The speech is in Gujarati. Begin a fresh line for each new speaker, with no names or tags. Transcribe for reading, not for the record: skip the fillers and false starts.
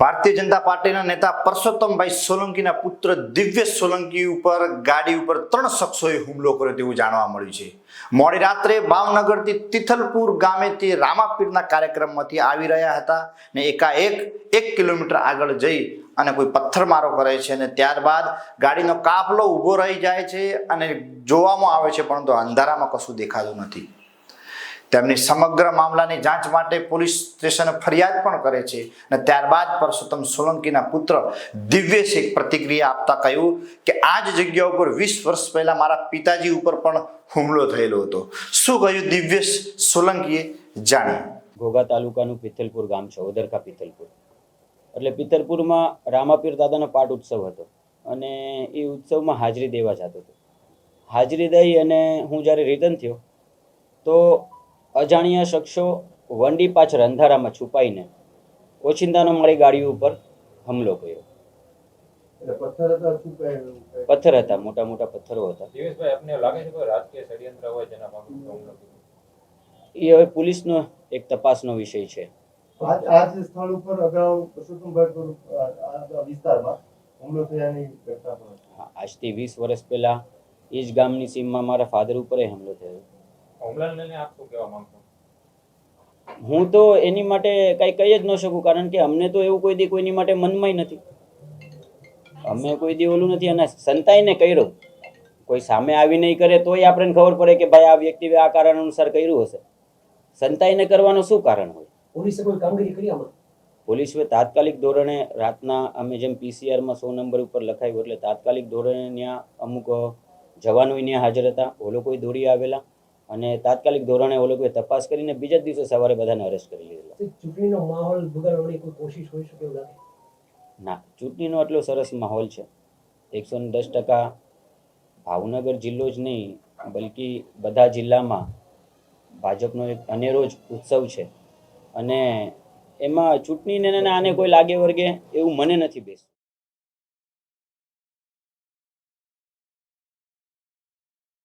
ભારતીય જનતા પાર્ટીના નેતા પરસોત્તમભાઈ સોલંકીના પુત્ર દિવ્યેશ સોલંકી ઉપર ગાડી ઉપર 3 શખ્સોએ હુમલો કર્યો તેવું જાણવા મળ્યું છે। મોડી રાત્રે ભાવનગરથી તિથલપુર ગામેથી રામાપીરના કાર્યક્રમમાંથી આવી રહ્યા હતા ને એકાએક 1 કિલોમીટર આગળ જઈ અને કોઈ પથ્થરમારો કરે છે અને ત્યારબાદ ગાડીનો કાફલો ઊભો રહી જાય છે અને જોવામાં આવે છે પરંતુ અંધારામાં કશું દેખાતું નથી। તેમની સમગ્ર મામલાની જાંચ માટે પોલીસ સ્ટેશને ફરિયાદ પણ કરે છે અને ત્યારબાદ પરસોત્તમ સોલંકીના પુત્ર દિવ્યેશ એક પ્રતિક્રિયા આપતા કહ્યું કે આ જ જગ્યા ઉપર 20 વર્ષ પહેલા મારા પિતાજી ઉપર પણ હુમલો થયેલો હતો। શું કહ્યું દિવ્યેશ સોલંકીએ જાણીએ।
ઘોઘા તાલુકાનું પિથલપુર ગામ છે, ઓદરકા પિથલપુર। એટલે પિથલપુરમાં રામાપીર દાદાનો પાઠ ઉત્સવ હતો અને એ ઉત્સવમાં હાજરી દેવા જતો હતો। હાજરી દઈ અને હું જ્યારે રિટર્ન થયો તો અજાણ્યા શખ્સો વંડી પાછળ અંધારામાં છુપાઈને ઓચિંતાનો મારી ગાડી ઉપર હુમલો કર્યો। પથ્થર હતા, મોટા મોટા પથ્થરો હતા।
દિવેશભાઈ, આપને લાગે છે કે રાજકીય ષડયંત્ર હોય જેના ભાગરૂપે હુમલો કર્યો?
એ હવે પોલીસનો એક તપાસનો વિષય છે।
આ જ સ્થળ ઉપર અગાઉ પરસોત્તમભાઈ વિસ્તારમાં હુમલો થયાની ઘટના પણ હતી।
આજથી 20 વર્ષ પહેલા એ જ ગામની સીમમાં મારા ફાધર ઉપર હુમલો થયો।
હુમલાને લઈને આપ શું કહેવા માંગો?
હું તો એની માટે કંઈ કહી જ ન શકું, કારણ કે અમને તો એવું કોઈ દી કોઈની માટે મનમાં નથી। અમે કોઈ દી ઓલું નથી અને સંતાઈને કર્યો, કોઈ સામે આવી નહીં કરે તોય આપણને ખબર પડે કે ભાઈ આ વ્યક્તિએ આ કારણ અનુસાર કર્યું હશે। સંતાઈને કરવાનું શું કારણ હોય?
પોલીસે કોઈ કામગીરી કરી આમાં?
પોલીસે તાત્કાલિક ધોરણે રાતના અમે જેમ પીસીઆરમાં 100 નંબર ઉપર લખાયું એટલે તાત્કાલિક ધોરણે ત્યાં અમુક જવાનો ત્યાં હાજર હતા, ઓ લોકોએ દોડી આવેલા અને તાત્કાલિક ધોરણે ઓ લોકોએ તપાસ કરીને બીજા દિવસે સવારે બધાને અરેસ્ટ કરી લીધેલા।
ચૂંટણીનો માહોલ બગાડવાની કોઈ કોશિશ હોઈ શકે એવું લાગે?
ના, ચૂંટણીનો એટલો સરસ માહોલ છે, 110%। ભાવનગર જિલ્લો જ નહીં બલકી બધા જિલ્લામાં ભાજપનો એક અનેરો જ ઉત્સવ છે અને એમાં ચૂંટણીને આને કોઈ લાગે વર્ગે એવું મને નથી બેસતું।